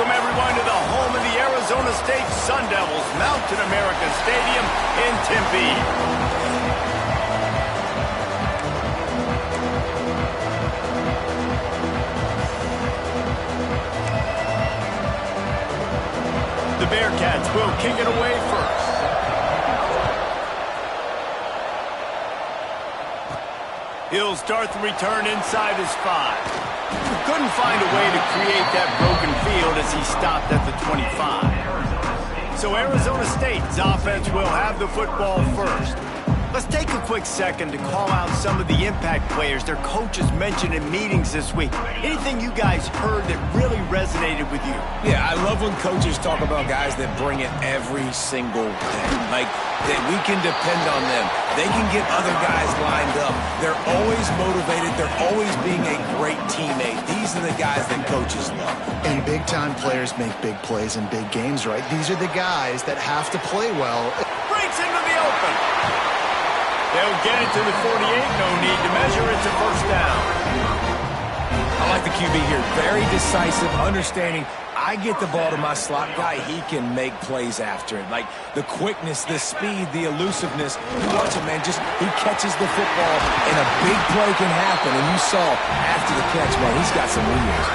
Welcome, everyone, to the home of the Arizona State Sun Devils, Mountain America Stadium in Tempe. The Bearcats will kick it away first. He'll start the return inside his 5. Couldn't find a way to create that broken field as he stopped at the 25. So Arizona State's offense will have the football first. Let's take a quick second to call out some of the impact players their coaches mentioned in meetings this week. Anything you guys heard that really resonated with you? Yeah, I love when coaches talk about guys that bring it every single day. Like, that we can depend on them. They can get other guys lined up. They're always motivated. They're always being a great teammate. These are the guys that coaches love. And big-time players make big plays in big games, right? These are the guys that have to play well. Breaks into the open. They'll get it to the 48. No need to measure. It's a first down. I like the QB here. Very decisive, understanding I get the ball to my slot guy, he can make plays after it. Like the quickness, the speed, the elusiveness. You watch him, man, he catches the football and a big play can happen. And you saw after the catch, man, he's got some wheels.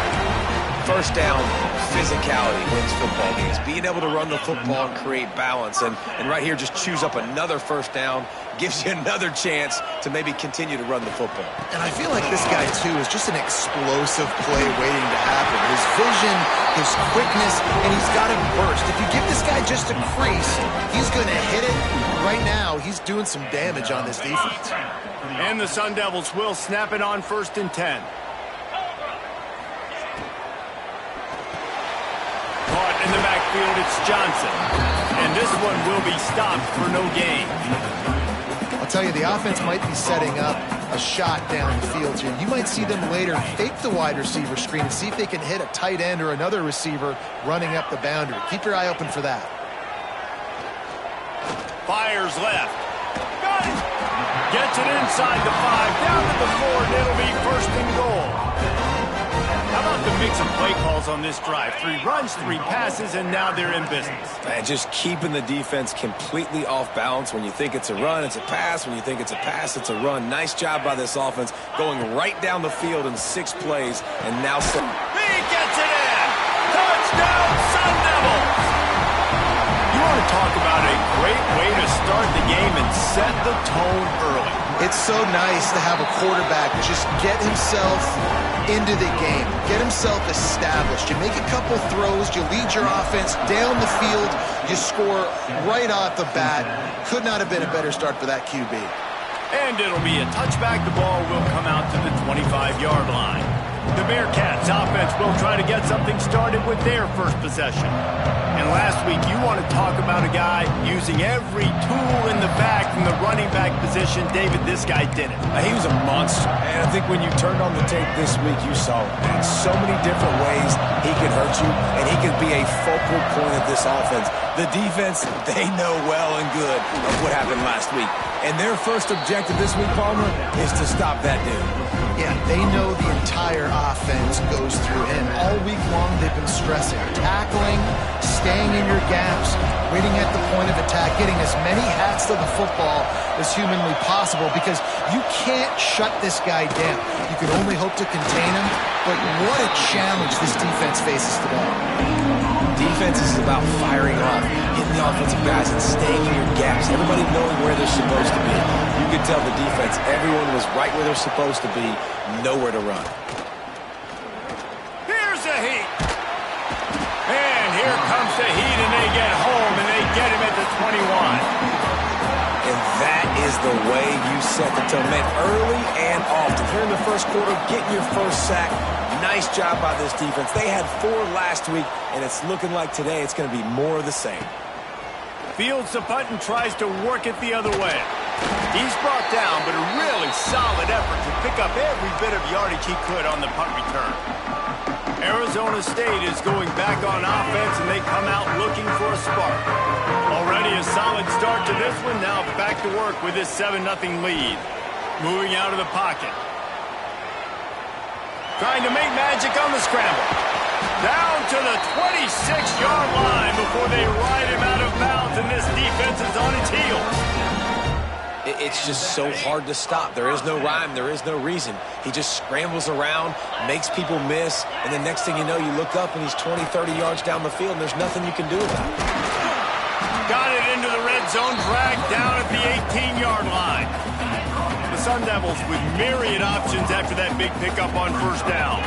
First down, physicality wins football games. Being able to run the football and create balance. And right here, just choose up another first down. Gives you another chance to maybe continue to run the football. And I feel like this guy, too, is just an explosive play waiting to happen. His vision, his quickness, and he's got a burst. If you give this guy just a crease, he's going to hit it. Right now, he's doing some damage on this defense. And the Sun Devils will snap it on 1st and 10. Caught in the backfield, it's Johnson. And this one will be stopped for no gain. I'll tell you, the offense might be setting up a shot down the field here. You might see them later fake the wide receiver screen and see if they can hit a tight end or another receiver running up the boundary. Keep your eye open for that. Fires left. Got it. Gets it inside the 5, down to the 4, and it'll be 1st and goal. How about the mix of play calls on this drive? 3 runs, 3 passes, and now they're in business. Man, just keeping the defense completely off balance. When you think it's a run, it's a pass. When you think it's a pass, it's a run. Nice job by this offense going right down the field in 6 plays, and now he gets it in! Touchdown, Sun Devils! You want to talk about a great way to start the game and set the tone early. It's so nice to have a quarterback just get himself into the game, get himself established. You make a couple throws, you lead your offense down the field, you score right off the bat. Could not have been a better start for that QB. And it'll be a touchback. The ball will come out to the 25-yard line. The Bearcats offense will try to get something started with their first possession. And last week, you want to talk about a guy using every tool in the bag from the running back position. David, this guy did it. He was a monster. And I think when you turned on the tape this week, you saw it. In so many different ways he could hurt you, and he could be a focal point of this offense. The defense, they know well and good of what happened last week. And their first objective this week, Palmer, is to stop that dude. Yeah, they know the entire offense goes through him. All week long, they've been stressing tackling, staying in your gaps, waiting at the point of attack, getting as many hats to the football as humanly possible because you can't shut this guy down. You can only hope to contain him, but what a challenge this defense faces today. Defense is about firing off, hitting the offensive guys and staying in your gaps. Everybody knowing where they're supposed to be. You could tell the defense, everyone was right where they're supposed to be, nowhere to run. Here's the heat. And here comes the heat, and they get home, and they get him at the 21. And that is the way you set the tone, man, early and often. Here in the first quarter, getting your first sack. Nice job by this defense. They had 4 last week, and it's looking like today it's going to be more of the same. Fields the punt and tries to work it the other way. He's brought down, but a really solid effort to pick up every bit of yardage he could on the punt return. Arizona State is going back on offense, and they come out looking for a spark. Already a solid start to this one. Now back to work with this 7-0 lead. Moving out of the pocket. Trying to make magic on the scramble. Down to the 26-yard line before they ride him out of bounds, and this defense is on its heels. It's just so hard to stop. There is no rhyme. There is no reason. He just scrambles around, makes people miss, and the next thing you know, you look up and he's 20, 30 yards down the field, and there's nothing you can do about it. Got it into the red zone, dragged down at the 18-yard line. The Sun Devils with myriad options after that big pickup on first down.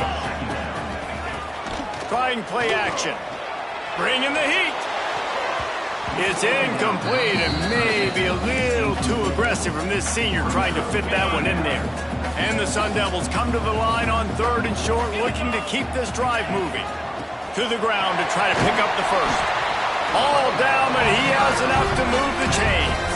Trying play action. Bringing the heat. It's incomplete and maybe a little too aggressive from this senior trying to fit that one in there. And the Sun Devils come to the line on 3rd and short, looking to keep this drive moving. To the ground to try to pick up the first. All down, but he has enough to move the chains.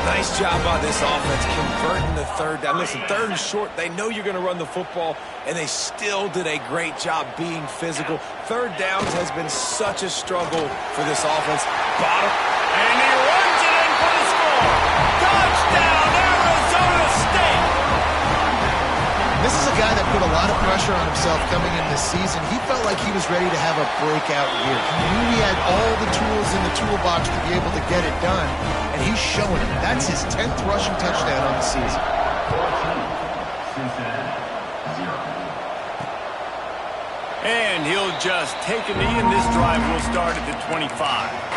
Nice job by this offense converting the 3rd down. Listen, 3rd and short, they know you're going to run the football, and they still did a great job being physical. 3rd downs has been such a struggle for this offense. Bottom. And he runs it in for the score. Touchdown, Arizona State. This is a guy that put a lot of pressure on himself coming in this season. He felt like he was ready to have a breakout year. He knew he had all the tools in the toolbox to be able to get it done, and he's showing it. That's his 10th rushing touchdown on the season. And he'll just take a knee, and this drive will start at the 25.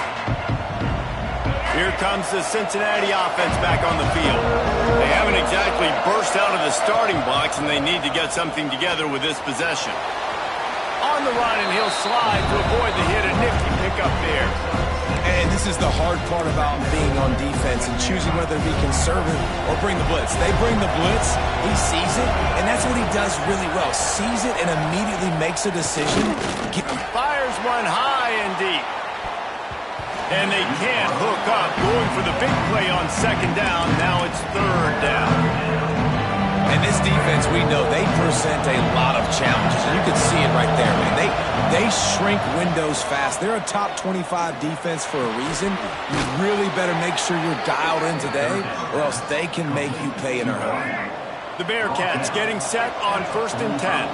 Here comes the Cincinnati offense back on the field. They haven't exactly burst out of the starting blocks, and they need to get something together with this possession. On the run, and he'll slide to avoid the hit. A nifty pickup there. And this is the hard part about being on defense and choosing whether to be conservative or bring the blitz. They bring the blitz, he sees it, and that's what he does really well. Sees it and immediately makes a decision. Fires one high and deep. And they can't hook up. Going for the big play on 2nd down. Now it's 3rd down. And this defense, we know, they present a lot of challenges. And you can see it right there, man. They shrink windows fast. They're a top 25 defense for a reason. You really better make sure you're dialed in today, or else they can make you pay in a hurry. The Bearcats getting set on 1st and 10.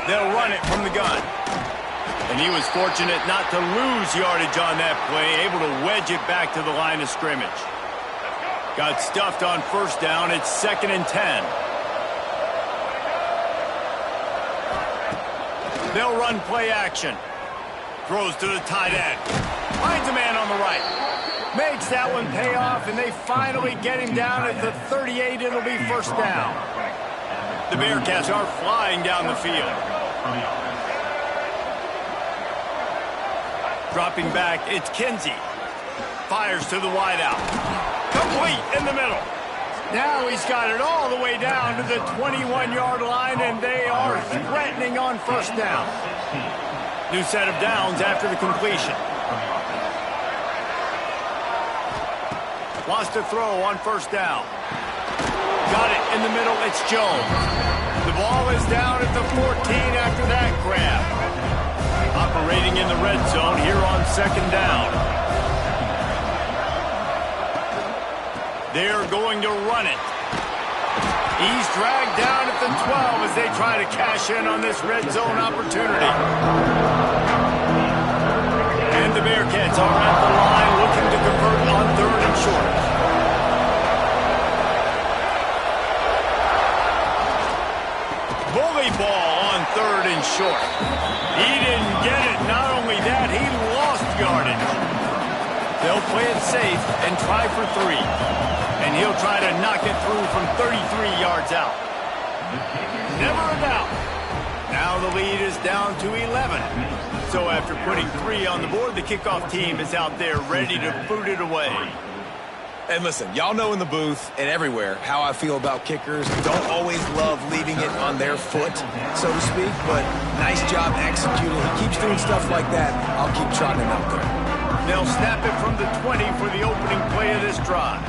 They'll run it from the gun. And he was fortunate not to lose yardage on that play, able to wedge it back to the line of scrimmage. Got stuffed on 1st down. It's 2nd and 10. They'll run play action. Throws to the tight end. Finds a man on the right. Makes that one pay off, and they finally get him down at the 38. It'll be 1st down. The Bearcats are flying down the field. Dropping back, it's Kinsey. Fires to the wideout. Complete in the middle. Now he's got it all the way down to the 21-yard line, and they are threatening on 1st down. New set of downs after the completion. Wants to throw on 1st down. Got it in the middle, it's Jones. The ball is down at the 14 after that grab. Operating in the red zone here on 2nd down. They're going to run it. He's dragged down at the 12 as they try to cash in on this red zone opportunity. And the Bearcats are at the line looking to convert on 3rd and short. Bully ball on 3rd and short. He didn't get it. Not only that, he lost yardage. They'll play it safe and try for 3. And he'll try to knock it through from 33 yards out. Never a doubt. Now the lead is down to 11. So after putting 3 on the board, the kickoff team is out there ready to boot it away. And listen, y'all know in the booth and everywhere how I feel about kickers. Don't always love leaving it on their foot, so to speak, but nice job executing. He keeps doing stuff like that. I'll keep trotting him out there. They'll snap it from the 20 for the opening play of this drive.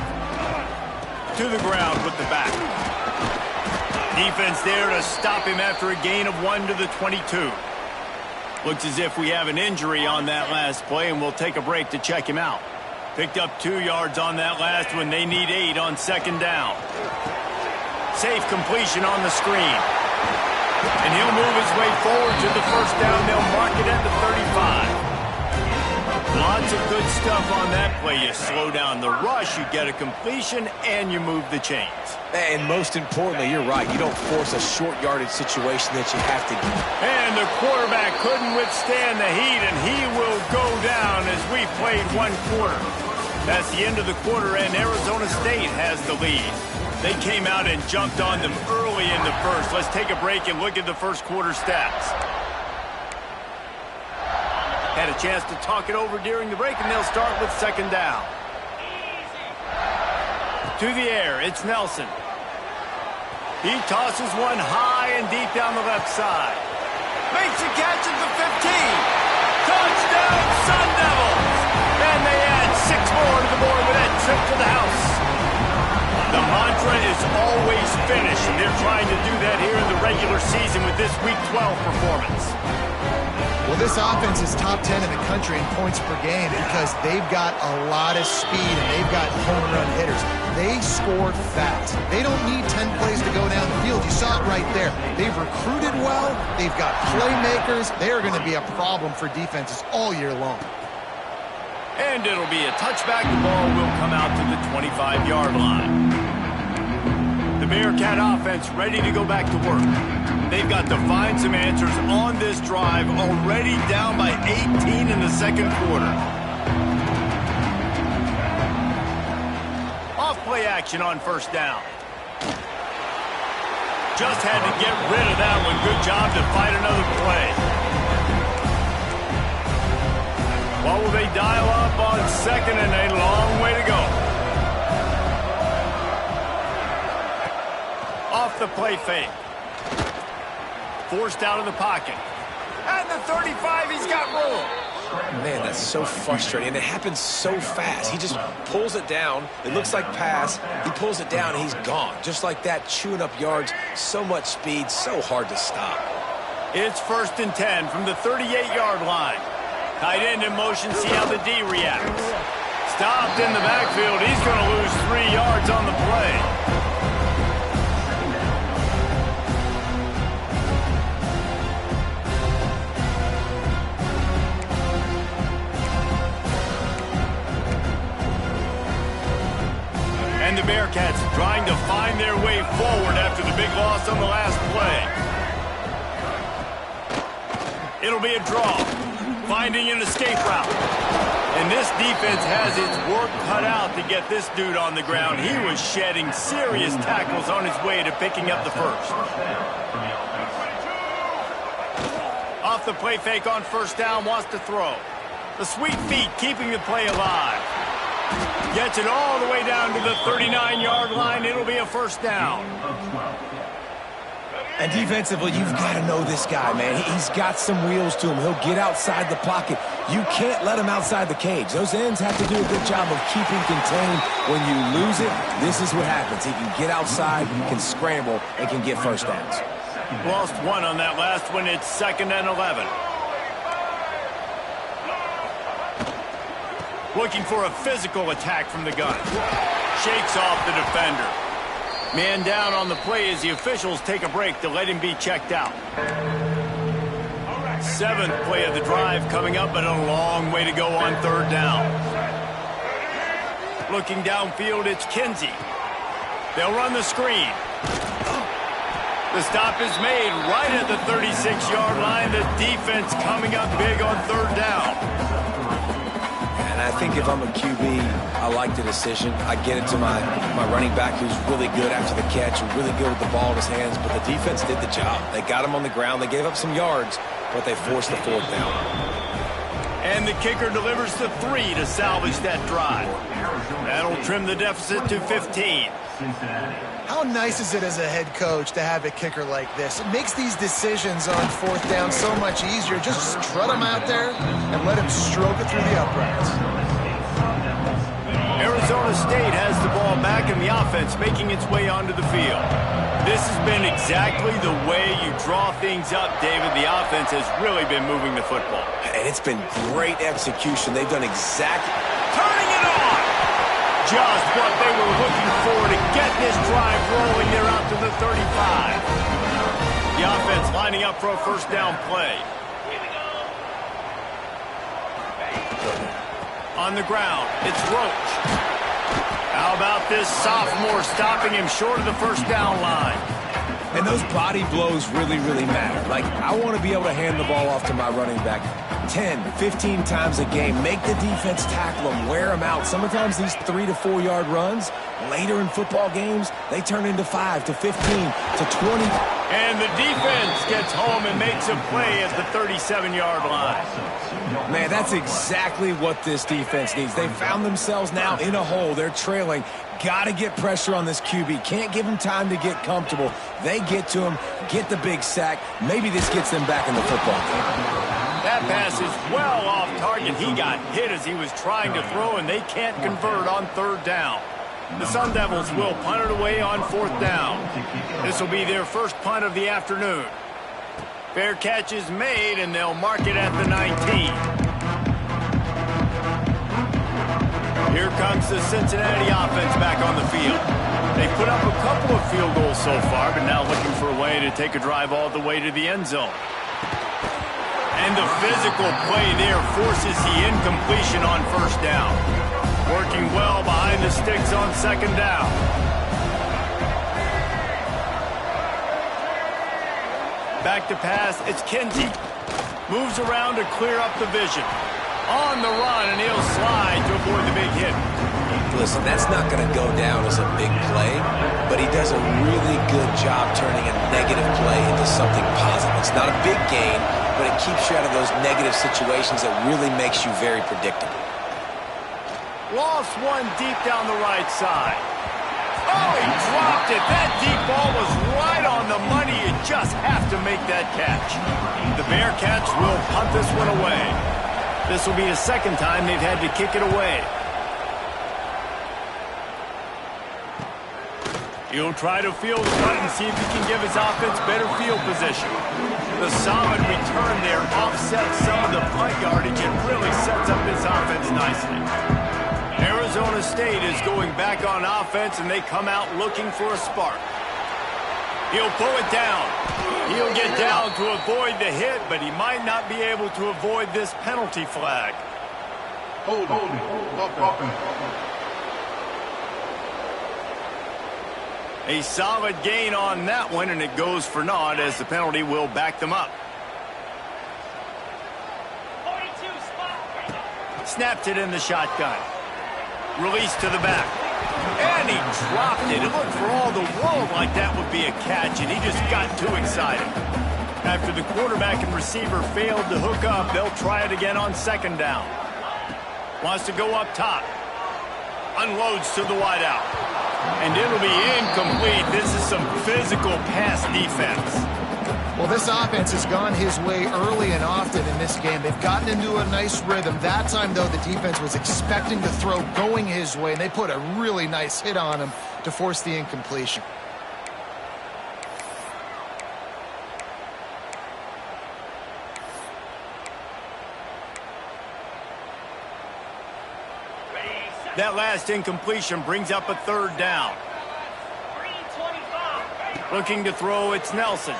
To the ground with the back. Defense there to stop him after a gain of 1 to the 22. Looks as if we have an injury on that last play, and we'll take a break to check him out. Picked up 2 yards on that last one. They need 8 on 2nd down. Safe completion on the screen. And he'll move his way forward to the first down. They'll mark it at the 35. Lots of good stuff on that play. You slow down the rush, you get a completion, and you move the chains. And most importantly, you're right, you don't force a short yardage situation that you have to get. And the quarterback couldn't withstand the heat, and he will go down as we played one quarter. That's the end of the quarter, and Arizona State has the lead. They came out and jumped on them early in the first. Let's take a break and look at the first quarter stats. Had a chance to talk it over during the break, and they'll start with second down. To the air, it's Nelson. He tosses one high and deep down the left side. Makes a catch at the 15. Touchdown, Sun Devils! And they add 6 more to the board with that trip to the house. The mantra is always finish, and they're trying to do that here in the regular season with this Week 12 performance. Well, this offense is top 10 in the country in points per game because they've got a lot of speed and they've got home run hitters. They score fast. They don't need 10 plays to go down the field. You saw it right there. They've recruited well. They've got playmakers. They are going to be a problem for defenses all year long. And it'll be a touchback. The ball will come out to the 25-yard line. The Bearcat offense ready to go back to work. They've got to find some answers on this drive, already down by 18 in the second quarter. Off-play action on first down. Just had to get rid of that one. Good job to fight another play. What will they dial up on second, and a long way to go. Off the play fake. Forced out of the pocket. At the 35, he's got room. Man, that's so frustrating. And it happens so fast. He just pulls it down. It looks like pass. He pulls it down, and he's gone. Just like that, chewing up yards. So much speed, so hard to stop. It's 1st and 10 from the 38-yard line. Tight end in motion, see how the D reacts. Stopped in the backfield. He's going to lose 3 yards on the play. And the Bearcats trying to find their way forward after the big loss on the last play. It'll be a draw. Finding an escape route. And this defense has its work cut out to get this dude on the ground. He was shedding serious tackles on his way to picking up the first. Off the play fake on first down, wants to throw. The sweet feet keeping the play alive. Gets it all the way down to the 39-yard line. It'll be a first down. And defensively, you've got to know this guy, man. He's got some wheels to him. He'll get outside the pocket. You can't let him outside the cage. Those ends have to do a good job of keeping contained. When you lose it, this is what happens. He can get outside, can scramble, and can get first downs. Lost one on that last one. It's 2nd and 11. Looking for a physical attack from the gun. Shakes off the defender. Man down on the play as the officials take a break to let him be checked out. 7th play of the drive coming up, but a long way to go on 3rd down. Looking downfield, it's Kinsey. They'll run the screen. The stop is made right at the 36-yard line. The defense coming up big on 3rd down. And I think if I'm a QB, I like the decision. I get it to my running back who's really good after the catch, really good with the ball in his hands, but the defense did the job. They got him on the ground. They gave up some yards, but they forced the 4th down. And the kicker delivers the 3 to salvage that drive. That'll trim the deficit to 15. How nice is it as a head coach to have a kicker like this? It makes these decisions on 4th down so much easier. Just strut him out there and let him stroke it through the uprights. Arizona State has the ball back in the offense, making its way onto the field. This has been exactly the way you draw things up, David. The offense has really been moving the football. And it's been great execution. They've done exactly... Turning it on! Just what they were looking for to get this drive rolling. They're out to the lining up for a first down play. On the ground, it's Roach. How about this sophomore stopping him short of the first down line? And those body blows really, really matter. Like, I want to be able to hand the ball off to my running back 10, 15 times a game. Make the defense tackle them, wear them out. Sometimes these 3 to 4 yard runs, later in football games, they turn into 5 to 15 to 20. And the defense gets home and makes a play at the 37-yard line. Man, that's exactly what this defense needs. They found themselves now in a hole. They're trailing. Got to get pressure on this QB. Can't give him time to get comfortable. They get to him, get the big sack. Maybe this gets them back in the football game. That pass is well off target. He got hit as he was trying to throw, and they can't convert on third down. The Sun Devils will punt it away on fourth down. This will be their first punt of the afternoon. Fair catch is made, and they'll mark it at the 19. Here comes the Cincinnati offense back on the field. They put up a couple of field goals so far, but now looking for a way to take a drive all the way to the end zone. And the physical play there forces the incompletion on first down. Working well behind the sticks on second down. Back to pass, it's Kinsey. Moves around to clear up the vision. On the run, and he'll slide to avoid the big hit. Listen, that's not going to go down as a big play, but he does a really good job turning a negative play into something positive. It's not a big gain, but it keeps you out of those negative situations that really makes you very predictable. Lost one deep down the right side. Oh, he dropped it. That deep ball was right on the money. You just have to make that catch. The Bearcats will punt this one away. This will be the second time they've had to kick it away. He'll try to field the punt and see if he can give his offense better field position. The solid return there offsets some of the punt yardage and really sets up his offense nicely. Arizona State is going back on offense, and they come out looking for a spark. He'll pull it down. He'll get down to avoid the hit, but he might not be able to avoid this penalty flag. Hold on. A solid gain on that one, and it goes for naught as the penalty will back them up. Snapped it in the shotgun. Release to the back. And he dropped it. It looked for all the world like that would be a catch, and he just got too excited. After the quarterback and receiver failed to hook up, they'll try it again on second down. Wants to go up top. Unloads to the wideout. And it'll be incomplete. This is some physical pass defense. Well, this offense has gone his way early and often in this game. They've gotten into a nice rhythm. That time, though, the defense was expecting the throw going his way, and they put a really nice hit on him to force the incompletion. That last incompletion brings up a third down. Looking to throw, it's Nelson.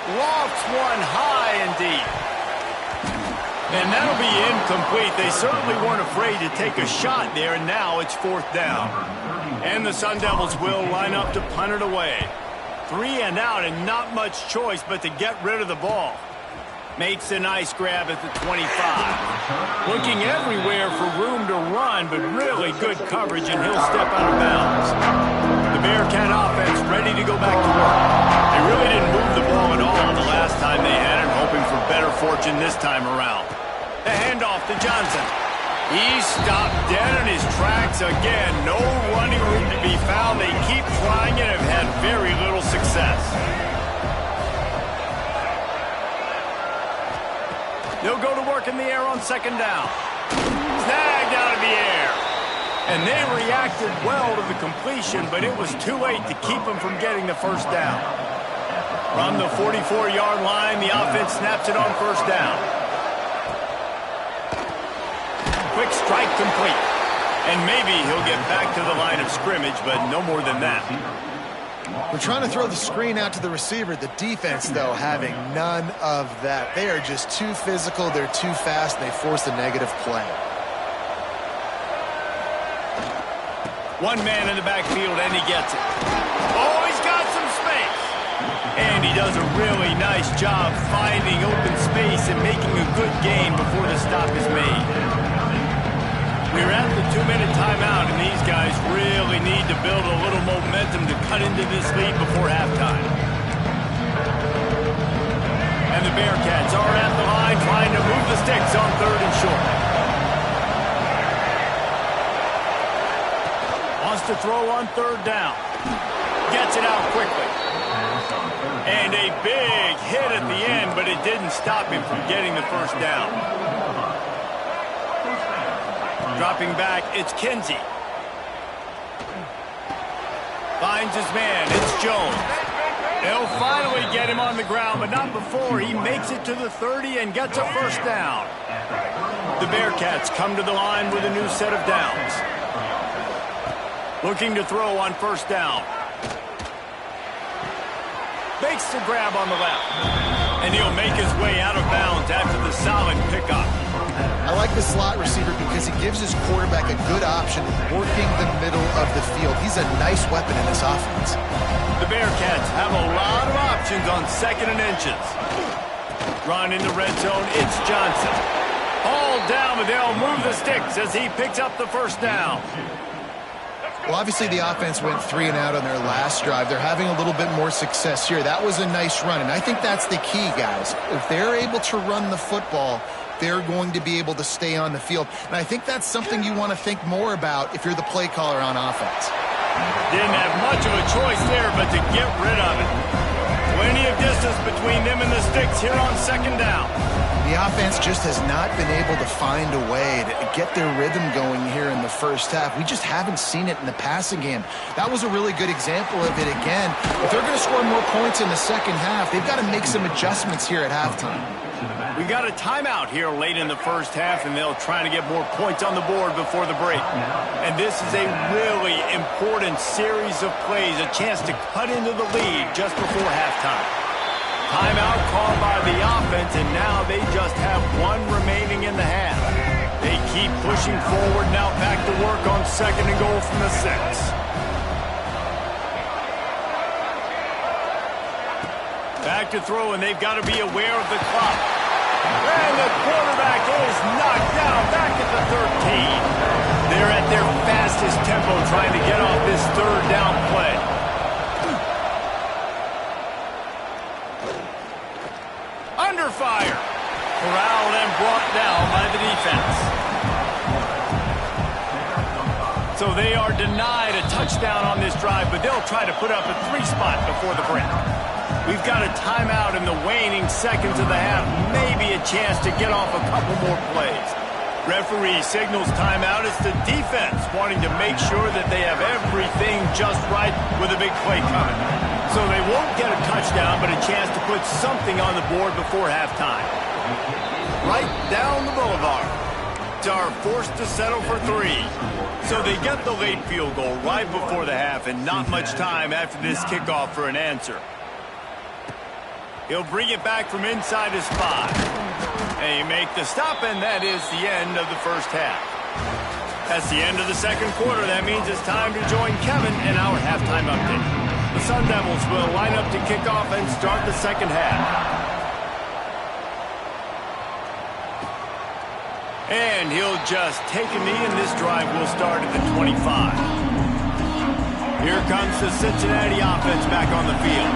Lofts one high and deep. And that'll be incomplete. They certainly weren't afraid to take a shot there, and now it's fourth down. And the Sun Devils will line up to punt it away. 3 and out, and not much choice but to get rid of the ball. Makes a nice grab at the 25. Looking everywhere for room to run, but really good coverage, and he'll step out of bounds. The Bearcat offense ready to go back to work. They really didn't move the ball at all the last time they had it, hoping for better fortune this time around. The handoff to Johnson. He stopped dead in his tracks again. No running room to be found. They keep trying it and have had very little success. They'll go to work in the air on second down. Snagged out of the air. And they reacted well to the completion, but it was too late to keep them from getting the first down. From the 44-yard line, the offense snaps it on first down. Quick strike complete. And maybe he'll get back to the line of scrimmage, but no more than that. We're trying to throw the screen out to the receiver. The defense, though, having none of that. They are just too physical. They're too fast. And they force a negative play. One man in the backfield, and he gets it. Oh, he's got some space. And he does a really nice job finding open space and making a good gain before the stop is made. We're at the 2-minute timeout, and these guys really need to build a little momentum to cut into this lead before halftime. And the Bearcats are at the line trying to move the sticks on 3rd and short. Wants to throw on 3rd down. Gets it out quickly. And a big hit at the end, but it didn't stop him from getting the 1st down. Dropping back, it's Kinsey. Finds his man, it's Jones. They'll finally get him on the ground, but not before he makes it to the 30 and gets a 1st down. The Bearcats come to the line with a new set of downs. Looking to throw on 1st down. Makes the grab on the left. And he'll make his way out of bounds after the solid pickup. I like the slot receiver because he gives his quarterback a good option working the middle of the field. He's a nice weapon in this offense. The Bearcats have a lot of options on 2nd and inches. Run in the red zone, it's Johnson. All down, but they'll move the sticks as he picks up the 1st down. Well, obviously the offense went 3 and out on their last drive. They're having a little bit more success here. That was a nice run, and I think that's the key, guys. If they're able to run the football, they're going to be able to stay on the field. And I think that's something you want to think more about if you're the play caller on offense. Didn't have much of a choice there, but to get rid of it. Plenty of distance between them and the sticks here on 2nd down. The offense just has not been able to find a way to get their rhythm going here in the 1st half. We just haven't seen it in the passing game. That was a really good example of it again. If they're going to score more points in the 2nd half, they've got to make some adjustments here at halftime. We got a timeout here late in the 1st half, and they'll try to get more points on the board before the break. And this is a really important series of plays, a chance to cut into the lead just before halftime. Timeout called by the offense, and now they just have 1 remaining in the half. They keep pushing forward, now back to work on 2nd and goal from the 6. Back to throw, and they've got to be aware of the clock. And the quarterback is knocked down back at the 13. They're at their fastest tempo trying to get off this 3rd down play. Under fire. Corralled and brought down by the defense. So they are denied a touchdown on this drive, but they'll try to put up a 3 spot before the break. We've got a timeout in the waning seconds of the half. Maybe a chance to get off a couple more plays. Referee signals timeout. It's the defense wanting to make sure that they have everything just right with a big play coming. So they won't get a touchdown, but a chance to put something on the board before halftime. Right down the boulevard. Are forced to settle for 3. So they get the late field goal right before the half, and not much time after this kickoff for an answer. He'll bring it back from inside his 5. And he make the stop, and that is the end of the 1st half. That's the end of the 2nd quarter. That means it's time to join Kevin in our halftime update. The Sun Devils will line up to kick off and start the 2nd half. And he'll just take a knee, and this drive will start at the 25. Here comes the Cincinnati offense back on the field.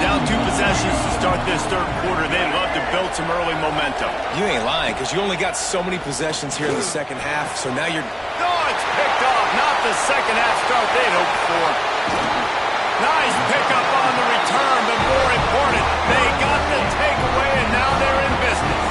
Down 2 possessions to start this 3rd quarter. They'd love to build some early momentum. You ain't lying, because you only got so many possessions here in the 2nd half, so now you're... Oh, it's picked off. Not the 2nd half start they'd hoped for. Nice pickup on the return, but more important, they got the takeaway, and now they're in business.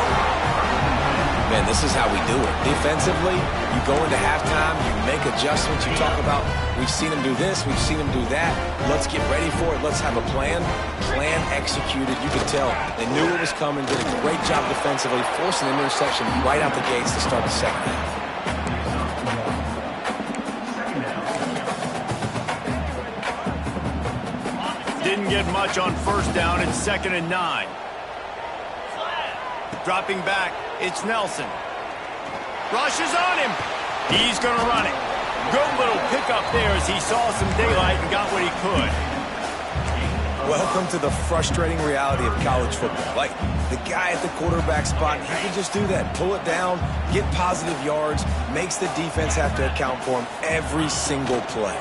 Man, this is how we do it. Defensively, you go into halftime, you make adjustments, you talk about, we've seen them do this, we've seen them do that, let's get ready for it, let's have a plan. Plan executed, you could tell. They knew it was coming, did a great job defensively, forcing an interception right out the gates to start the 2nd half. didn't get much on first down. It's 2nd and 9. Dropping back, it's Nelson. Rushes on him. He's going to run it. Good little pickup there as he saw some daylight and got what he could. Welcome to the frustrating reality of college football. Like, the guy at the quarterback spot, he can just do that. Pull it down, get positive yards, makes the defense have to account for him every single play.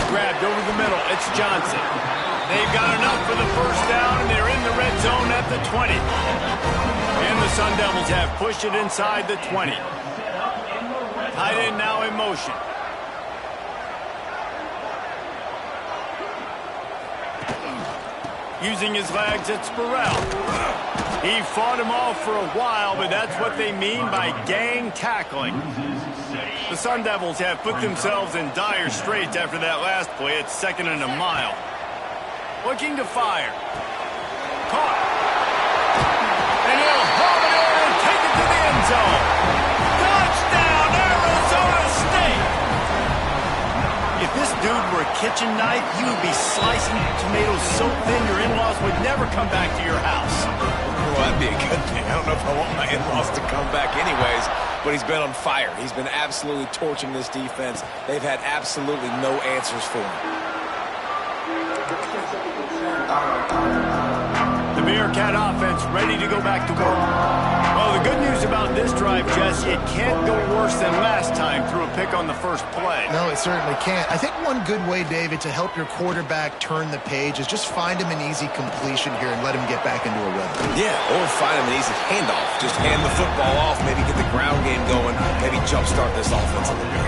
Grabbed over the middle, it's Johnson. They've got enough for the first down, and they're in the red zone at the 20. And the Sun Devils have pushed it inside the 20. Tight end now in motion. Using his legs, it's Burrell. He fought him off for a while, but that's what they mean by gang tackling. The Sun Devils have put themselves in dire straits after that last play. It's 2nd and a mile. Looking to fire. Caught. And he'll haul it in and take it to the end zone. Touchdown, Arizona State! If this dude were a kitchen knife, you would be slicing tomatoes so thin your in-laws would never come back to your house. Well, that'd be a good thing. I don't know if I want my in-laws to come back anyways, but he's been on fire. He's been absolutely torching this defense. They've had absolutely no answers for him. The Bearcat offense ready to go back to work. Well, the good news about this drive, Jesse, it can't go worse than last time through a pick on the first play. No, it certainly can't. I think one good way, David, to help your quarterback turn the page is just find him an easy completion here and let him get back into a rhythm. Yeah, or find him an easy handoff. Just hand the football off, maybe get the ground game going, maybe jumpstart this offense a little bit.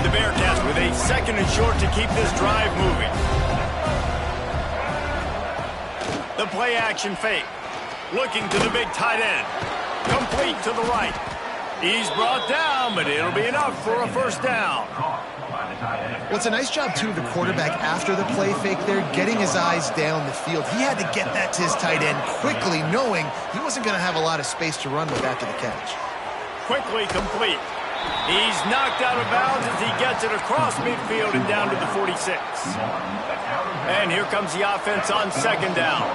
The Bearcats with a 2nd and short to keep this drive moving. The play-action fake. Looking to the big tight end. Complete to the right. He's brought down, but it'll be enough for a first down. Well, it's a nice job, too, of the quarterback after the play fake there, getting his eyes down the field. He had to get that to his tight end quickly, knowing he wasn't going to have a lot of space to run with after the catch. Quickly complete. He's knocked out of bounds as he gets it across midfield and down to the 46. And here comes the offense on 2nd down.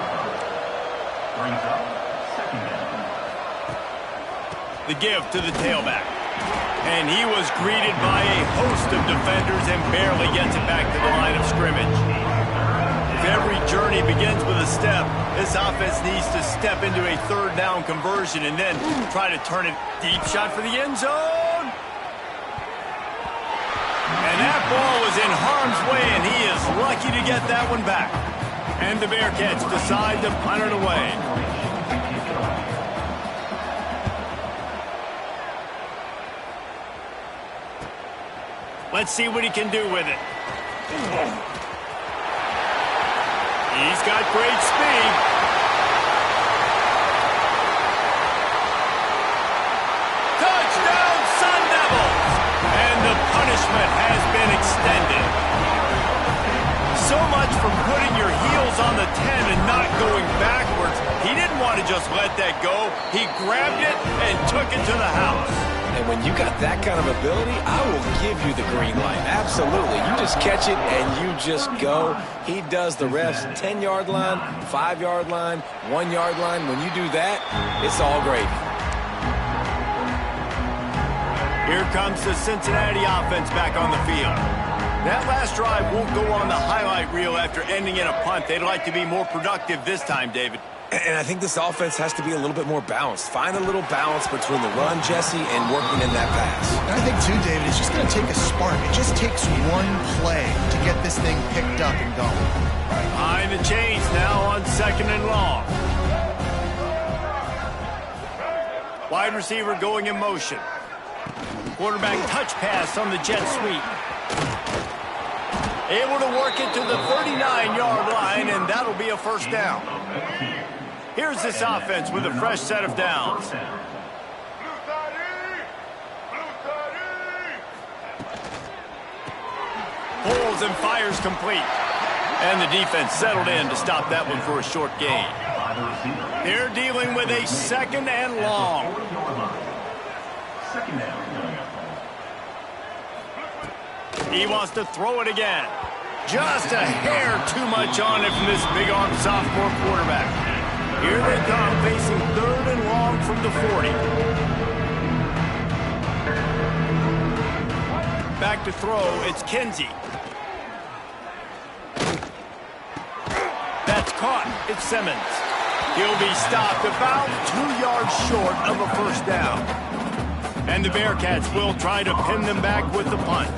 The give to the tailback. And he was greeted by a host of defenders and barely gets it back to the line of scrimmage. If every journey begins with a step, this offense needs to step into a 3rd down conversion and then try to turn it deep shot for the end zone. And that ball was in harm's way, and he is lucky to get that one back. And the Bearcats decide to punt it away. Let's see what he can do with it. He's got great speed. Touchdown, Sun Devils! And the punishment has been extended. So much for putting your heels on the 10 and not going backwards. He didn't want to just let that go. He grabbed it and took it to the house. And when you got that kind of ability, I will give you the green light. Absolutely. You just catch it and you just go. He does the refs 10-yard line, 5-yard line, 1-yard line. When you do that, it's all gravy. Here comes the Cincinnati offense back on the field. That last drive won't go on the highlight reel after ending in a punt. They'd like to be more productive this time, David. And I think this offense has to be a little bit more balanced. Find a little balance between the run, Jesse, and working in that pass. And I think, too, David, it's just going to take a spark. It just takes one play to get this thing picked up and going. Behind the chains now on 2nd and long. Wide receiver going in motion. Quarterback touch pass on the jet sweep. Able to work it to the 39-yard line, and that'll be a first down. Here's this offense with a fresh set of downs. Pulls and fires complete. And the defense settled in to stop that one for a short gain. They're dealing with a 2nd and long. He wants to throw it again. Just a hair too much on it from this big-armed sophomore quarterback. Here they come, facing 3rd and long from the 40. Back to throw, it's Kinsey. That's caught, it's Simmons. He'll be stopped about 2 yards short of a first down. And the Bearcats will try to pin them back with the punt.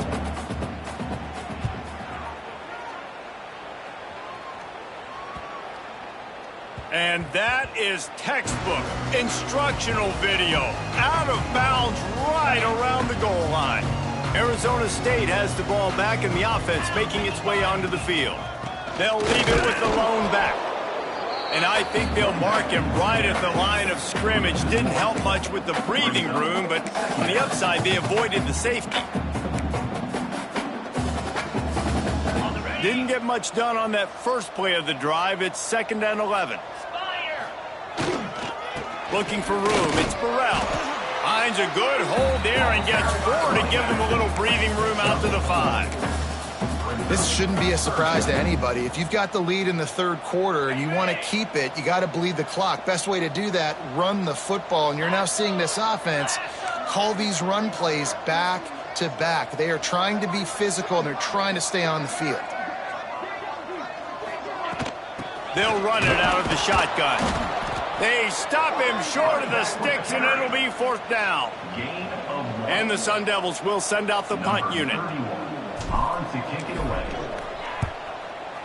And that is textbook instructional video. Out of bounds right around the goal line. Arizona State has the ball back and the offense making its way onto the field. They'll leave it with the lone back. And I think they'll mark him right at the line of scrimmage. Didn't help much with the breathing room, but on the upside, they avoided the safety. Didn't get much done on that first play of the drive. It's 2nd and 11. Looking for room, it's Burrell. Finds a good hold there and gets 4 to give them a little breathing room out to the 5. This shouldn't be a surprise to anybody. If you've got the lead in the 3rd quarter and you want to keep it, you got to bleed the clock. Best way to do that, run the football. And you're now seeing this offense call these run plays back to back. They are trying to be physical and they're trying to stay on the field. They'll run it out of the shotgun. They stop him short of the sticks, and it'll be 4th down. And the Sun Devils will send out the punt unit.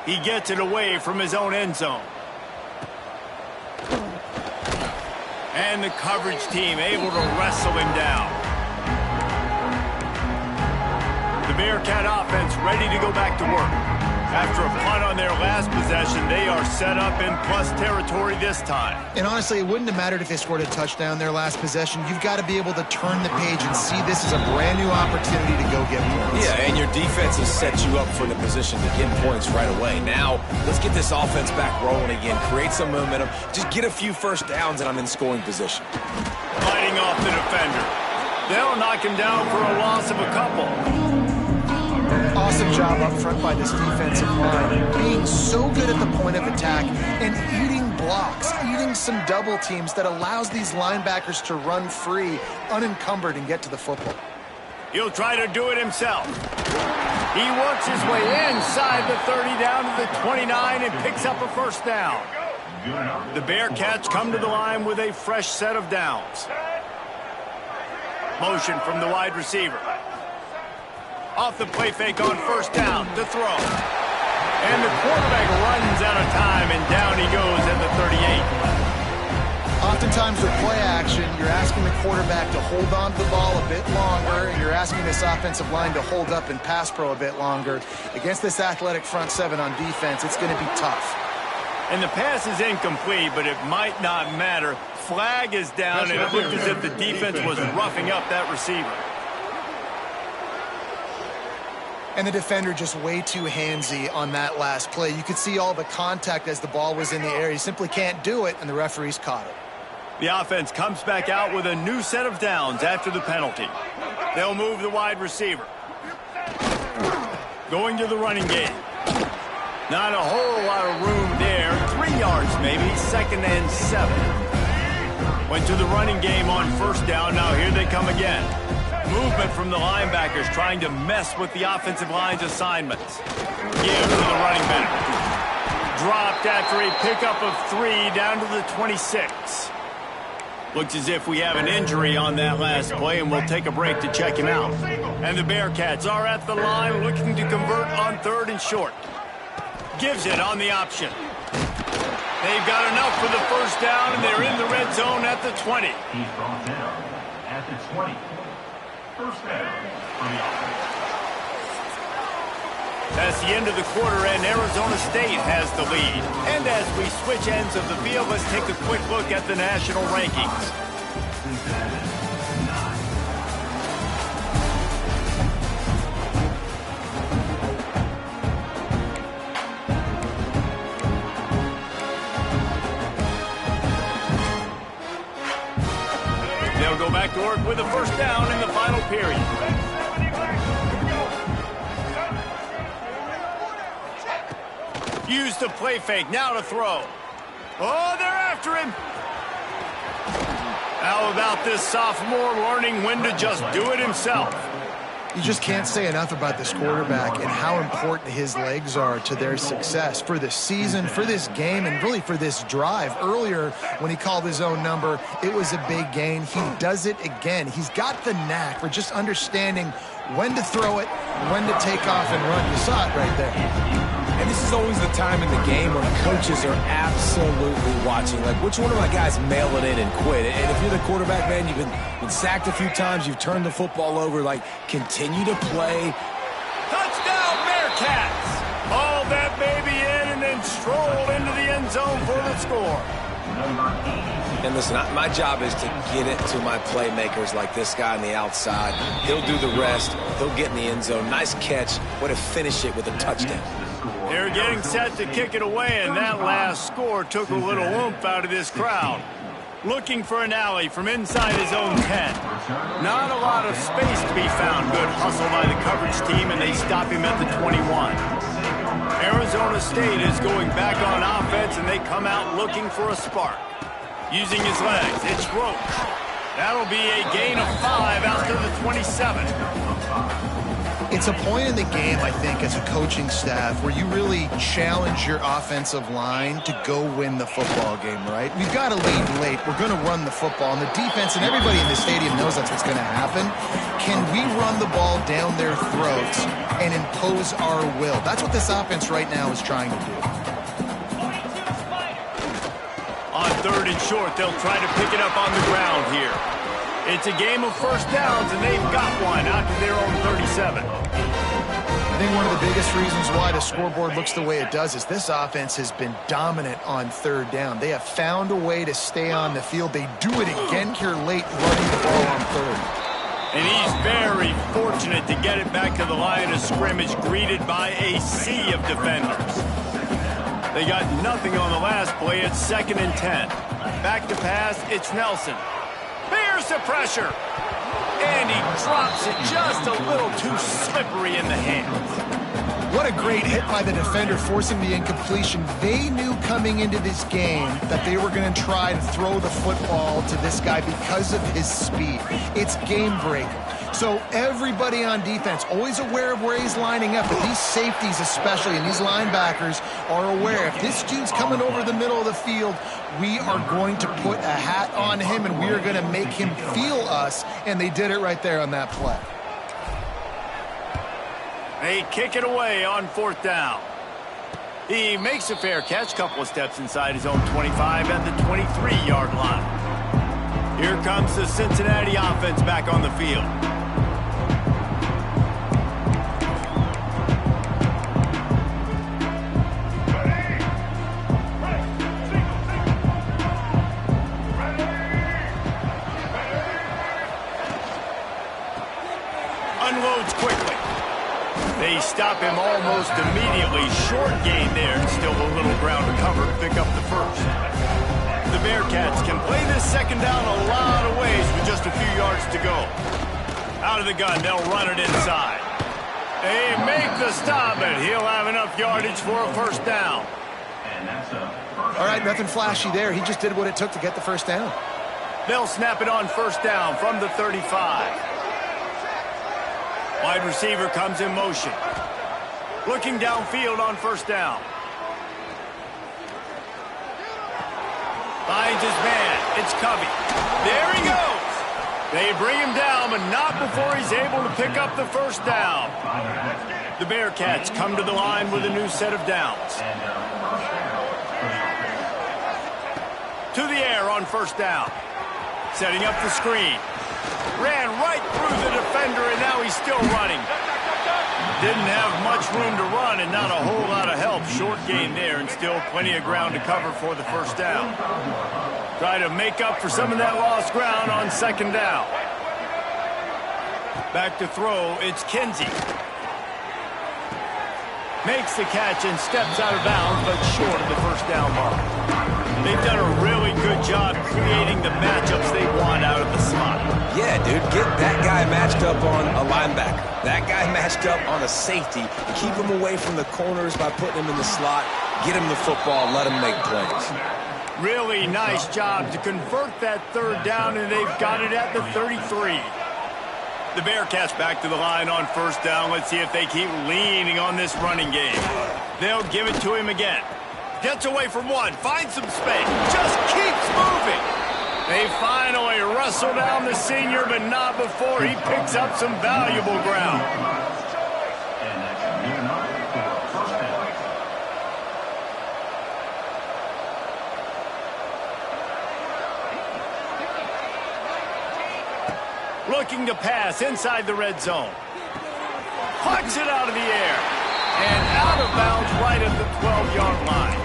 He gets it away from his own end zone. And the coverage team able to wrestle him down. The Bearcat offense ready to go back to work. After a punt on their last possession, they are set up in plus territory this time. And honestly, it wouldn't have mattered if they scored a touchdown their last possession. You've got to be able to turn the page and see this as a brand new opportunity to go get points. Yeah, and your defense has set you up for the position to get points right away. Now, let's get this offense back rolling again, create some momentum, just get a few first downs, and I'm in scoring position. Fighting off the defender. They'll knock him down for a loss of a couple. Awesome job up front by this defensive line, being so good at the point of attack and eating blocks, eating some double teams that allows these linebackers to run free, unencumbered, and get to the football. He'll try to do it himself. He works his way inside the 30 down to the 29 and picks up a first down. The Bearcats come to the line with a fresh set of downs. Motion from the wide receiver. Off the play fake on first down to throw. And the quarterback runs out of time, and down he goes at the 38. Oftentimes with play action, you're asking the quarterback to hold on to the ball a bit longer, and you're asking this offensive line to hold up and pass pro a bit longer. Against this athletic front 7 on defense, it's going to be tough. And the pass is incomplete, but it might not matter. Flag is down, and it looked as if the defense was roughing up that receiver. And the defender just way too handsy on that last play. You could see all the contact as the ball was in the air. He simply can't do it, and the referee's caught it. The offense comes back out with a new set of downs after the penalty. They'll move the wide receiver. Going to the running game. Not a whole lot of room there. 3 yards maybe, 2nd and 7. Went to the running game on first down. Now here they come again. Movement from the linebackers trying to mess with the offensive line's assignments. Give to the running back. Dropped after a pickup of 3 down to the 26. Looks as if we have an injury on that last play, and we'll take a break to check him out. And the Bearcats are at the line looking to convert on 3rd and short. Gives it on the option. They've got enough for the first down, and they're in the red zone at the 20. He's brought down at the 20. First down for the offense. That's the end of the quarter, and Arizona State has the lead. And as we switch ends of the field, let's take a quick look at the national rankings. They'll go back to work with a first down in the final period. Use the play fake. Now to throw. Oh, they're after him. How about this sophomore learning when to just do it himself? You just can't say enough about this quarterback and how important his legs are to their success for this season, for this game, and really for this drive. Earlier, when he called his own number, it was a big gain. He does it again. He's got the knack for just understanding when to throw it, when to take off and run. You saw it right there. And this is always the time in the game when coaches are absolutely watching. Like, which one of my guys mail it in and quit? And if you're the quarterback, man, you've been sacked a few times, you've turned the football over, like, continue to play. Touchdown, Bearcats! Haul that baby in and then stroll into the end zone for the score. And listen, my job is to get it to my playmakers like this guy on the outside. He'll do the rest. He'll get in the end zone. Nice catch. Way to finish it with a touchdown. They're getting set to kick it away, and that last score took a little oomph out of this crowd. Looking for an alley from inside his own 10. Not a lot of space to be found. Good hustle by the coverage team, and they stop him at the 21. Arizona State is going back on offense, and they come out looking for a spark. Using his legs, it's Roach. That'll be a gain of 5 out to the 27. It's a point in the game, I think, as a coaching staff where you really challenge your offensive line to go win the football game, right? We've got to lead late. We're going to run the football. And the defense, and everybody in the stadium knows that's what's going to happen. Can we run the ball down their throats and impose our will? That's what this offense right now is trying to do. On 3rd and short, they'll try to pick it up on the ground here. It's a game of first downs, and they've got one out to their own 37. I think one of the biggest reasons why the scoreboard looks the way it does is this offense has been dominant on 3rd down. They have found a way to stay on the field. They do it again here late, running the ball on 3rd. And he's very fortunate to get it back to the line of scrimmage, greeted by a sea of defenders. They got nothing on the last play. It's 2nd and 10. Back to pass, it's Nelson. Here's the pressure. And he drops it just a little too slippery in the hands. What a great hit by the defender, forcing the incompletion. They knew coming into this game that they were going to try to throw the football to this guy because of his speed. It's game breaker. So everybody on defense, always aware of where he's lining up. But these safeties especially, and these linebackers are aware. If this dude's coming over the middle of the field, we are going to put a hat on him, and we are going to make him feel us. And they did it right there on that play. They kick it away on 4th down. He makes a fair catch, couple of steps inside his own 25 at the 23-yard line. Here comes the Cincinnati offense back on the field. Unloads quickly. They stop him almost immediately. Short gain there, and still a little ground to cover to pick up the first. The Bearcats can play this 2nd down a lot of ways with just a few yards to go. Out of the gun, they'll run it inside. They make the stop, and he'll have enough yardage for a 1st down. All right, nothing flashy there. He just did what it took to get the 1st down. They'll snap it on 1st down from the 35. Wide receiver comes in motion. Looking downfield on 1st down. Finds his man. It's Covey. There he goes. They bring him down, but not before he's able to pick up the 1st down. The Bearcats come to the line with a new set of downs. To the air on 1st down. Setting up the screen. Ran right through the defender, and now he's still running. Didn't have much room to run and not a whole lot of help. Short gain there, and still plenty of ground to cover for the 1st down. Try to make up for some of that lost ground on 2nd down. Back to throw, it's Kinsey. Makes the catch and steps out of bounds, but short of the 1st down mark. They've done a really good job creating the matchups they want out of the slot. Yeah, dude, get that guy matched up on a linebacker. That guy matched up on a safety. Keep him away from the corners by putting him in the slot. Get him the football, let him make plays. Really nice job to convert that third down, and they've got it at the 33. The Bearcats back to the line on first down. Let's see if they keep leaning on this running game. They'll give it to him again. Gets away from one, finds some space, just keeps moving. They finally wrestle down the senior, but not before he picks up some valuable ground. And that's good enough for a first down. Looking to pass inside the red zone. Pucks it out of the air. And out of bounds right at the 12-yard line.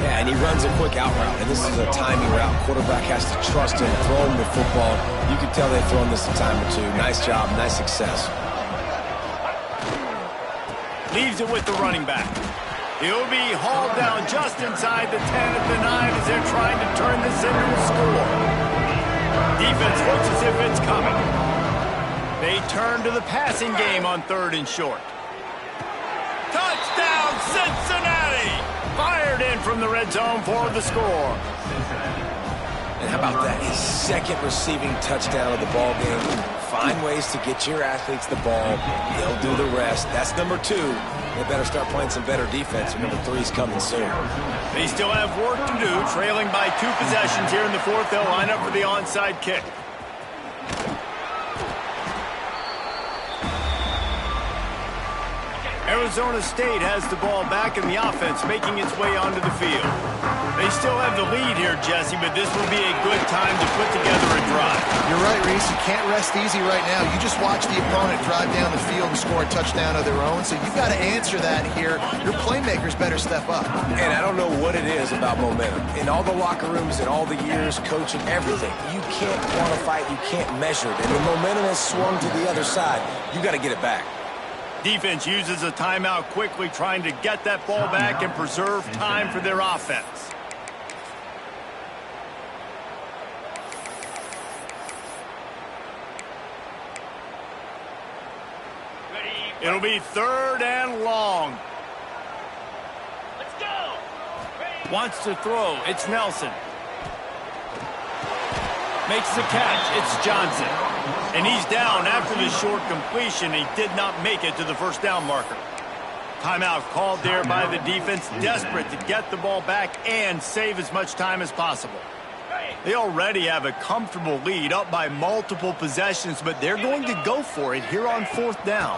Yeah, and he runs a quick out route, and this is a timing route. Quarterback has to trust him, throw him the football. You can tell they've thrown this a time or two. Nice job, nice success. Leaves it with the running back. He'll be hauled down just inside the 10 at the 9 as they're trying to turn this into a score. Defense looks as if it's coming. They turn to the passing game on 3rd and short. Touchdown, Cincinnati! Fired in from the red zone for the score. And how about that? His second receiving touchdown of the ball game. Find ways to get your athletes the ball. They'll do the rest. That's number 2. They better start playing some better defense. Number 3's coming soon. They still have work to do, trailing by 2 possessions here in the 4th. They'll line up for the onside kick. Arizona State has the ball back in the offense, making its way onto the field. They still have the lead here, Jesse, but this will be a good time to put together a drive. You're right, Reese. You can't rest easy right now. You just watch the opponent drive down the field and score a touchdown of their own, so you've got to answer that here. Your playmakers better step up. And I don't know what it is about momentum. In all the locker rooms, in all the years, coaching, everything, you can't quantify it, you can't measure it. And the momentum has swung to the other side. You got to get it back. Defense uses a timeout quickly, trying to get that ball back and preserve time for their offense. It'll be 3rd and long. Let's go. Wants to throw. It's Nelson. Makes the catch. It's Johnson. And he's down after the short completion. He did not make it to the first down marker. Timeout called there by the defense, desperate to get the ball back and save as much time as possible. They already have a comfortable lead, up by multiple possessions, but they're going to go for it here on 4th down.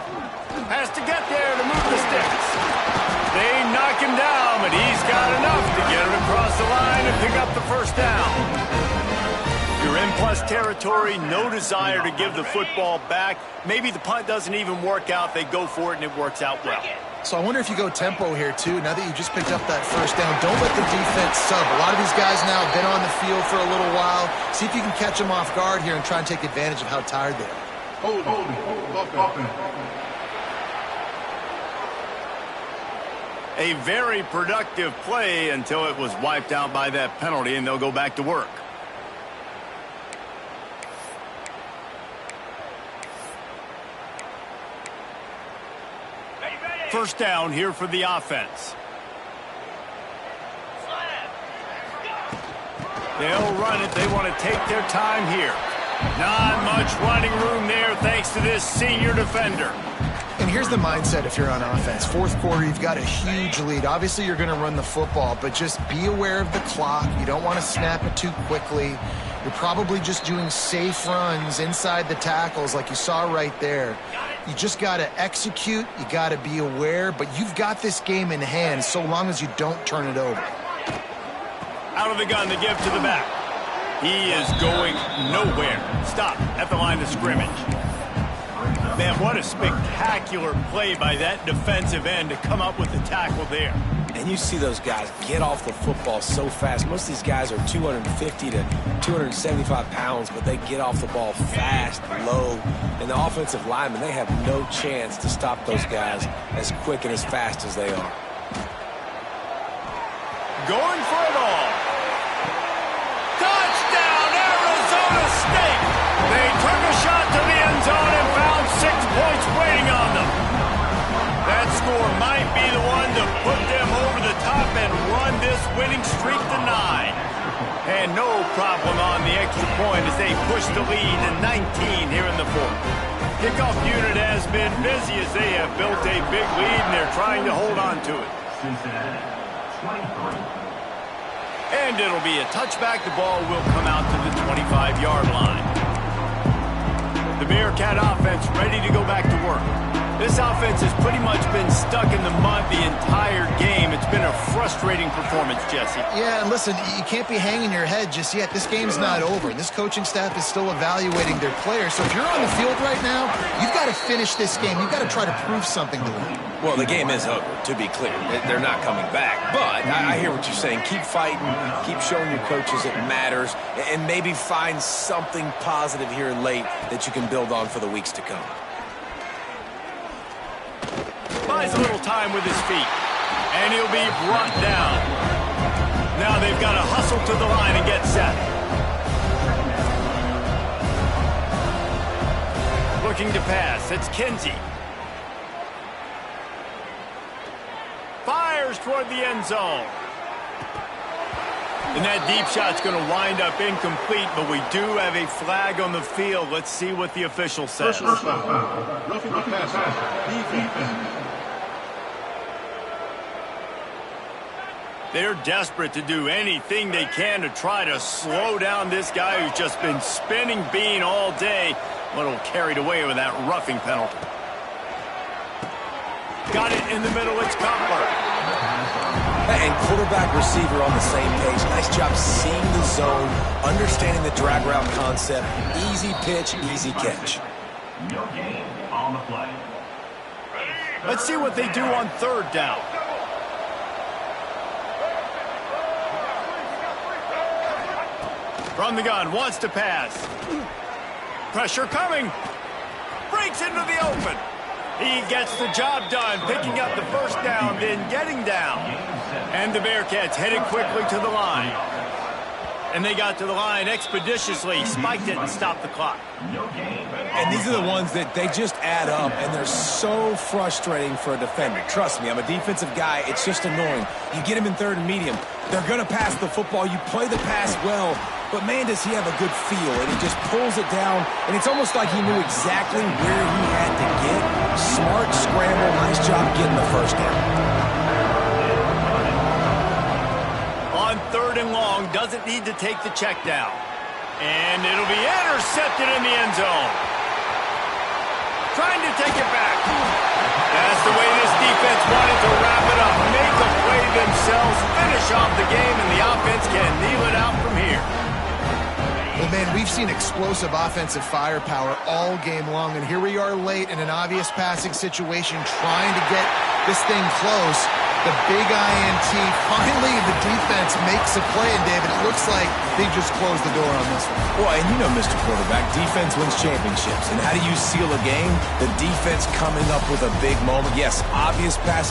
Has to get there to move the sticks. They knock him down, but he's got enough to get it across the line and pick up the first down. You're in plus territory, no desire to give the football back. Maybe the punt doesn't even work out. They go for it, and it works out well. So I wonder if you go tempo here, too. Now that you just picked up that first down, don't let the defense sub. A lot of these guys now have been on the field for a little while. See if you can catch them off guard here and try and take advantage of how tired they are. Hold. A very productive play until it was wiped out by that penalty, and they'll go back to work. First down here for the offense. They'll run it. They want to take their time here. Not much running room there thanks to this senior defender. And here's the mindset if you're on offense. 4th quarter, you've got a huge lead. Obviously, you're going to run the football, but just be aware of the clock. You don't want to snap it too quickly. You're probably just doing safe runs inside the tackles like you saw right there. You just got to execute. You got to be aware, but you've got this game in hand so long as you don't turn it over. Out of the gun to give to the back. He is going nowhere. Stop at the line of scrimmage. Man, what a spectacular play by that defensive end to come up with the tackle there. And you see those guys get off the football so fast. Most of these guys are 250 to 275 pounds, but they get off the ball fast, low. And the offensive linemen, they have no chance to stop those guys as quick and as fast as they are. Going for it all. Touchdown, Arizona State! They took a shot to the end zone and found 6 points waiting on them. That score might be the one to put them over streak to 9. And no problem on the extra point as they push the lead to 19 here in the fourth. Kickoff unit has been busy as they have built a big lead and they're trying to hold on to it. Cincinnati, 23. And it'll be a touchback. The ball will come out to the 25-yard line. The Bearcat offense ready to go back to work. This offense has pretty much been stuck in the mud the entire game. It's been a frustrating performance, Jesse. Yeah, and listen, you can't be hanging your head just yet. This game's not over. This coaching staff is still evaluating their players. So if you're on the field right now, you've got to finish this game. You've got to try to prove something to them. Well, the game is over, to be clear. They're not coming back. But I hear what you're saying. Keep fighting. Keep showing your coaches it matters. And maybe find something positive here late that you can build on for the weeks to come. Buys a little time with his feet. And he'll be brought down. Now they've got to hustle to the line and get set. Looking to pass. It's Kinsey. Fires toward the end zone. And that deep shot's going to wind up incomplete, but we do have a flag on the field. Let's see what the official says. Roughing the passer. Defense. They're desperate to do anything they can to try to slow down this guy who's just been spinning bean all day. A little carried away with that roughing penalty. Got it in the middle. It's Cutler. And quarterback receiver on the same page. Nice job seeing the zone, understanding the drag route concept. Easy pitch, easy catch. No gain on the play. Let's see what they do on third down. From the gun, wants to pass. Pressure coming. Breaks into the open. He gets the job done, picking up the first down, then getting down. And the Bearcats headed quickly to the line. And they got to the line expeditiously, spiked it, and stopped the clock. And these are the ones that they just add up, and they're so frustrating for a defender. Trust me, I'm a defensive guy. It's just annoying. You get him in third and medium. They're going to pass the football. You play the pass well, but man, does he have a good feel, and he just pulls it down, and it's almost like he knew exactly where he had to get. Smart scramble, nice job getting the first down. On third and long, doesn't need to take the check down. And it'll be intercepted in the end zone. Trying to take it back. That's the way this defense wanted to wrap it up. Make the play themselves, finish off the game, and the offense can kneel it out from here. Well, man, we've seen explosive offensive firepower all game long, and here we are late in an obvious passing situation trying to get this thing close. The big INT, finally the defense makes a play, and David, it looks like they just closed the door on this one. Well, and you know, Mr. Quarterback, defense wins championships. And how do you seal a game? The defense coming up with a big moment. Yes, obvious passing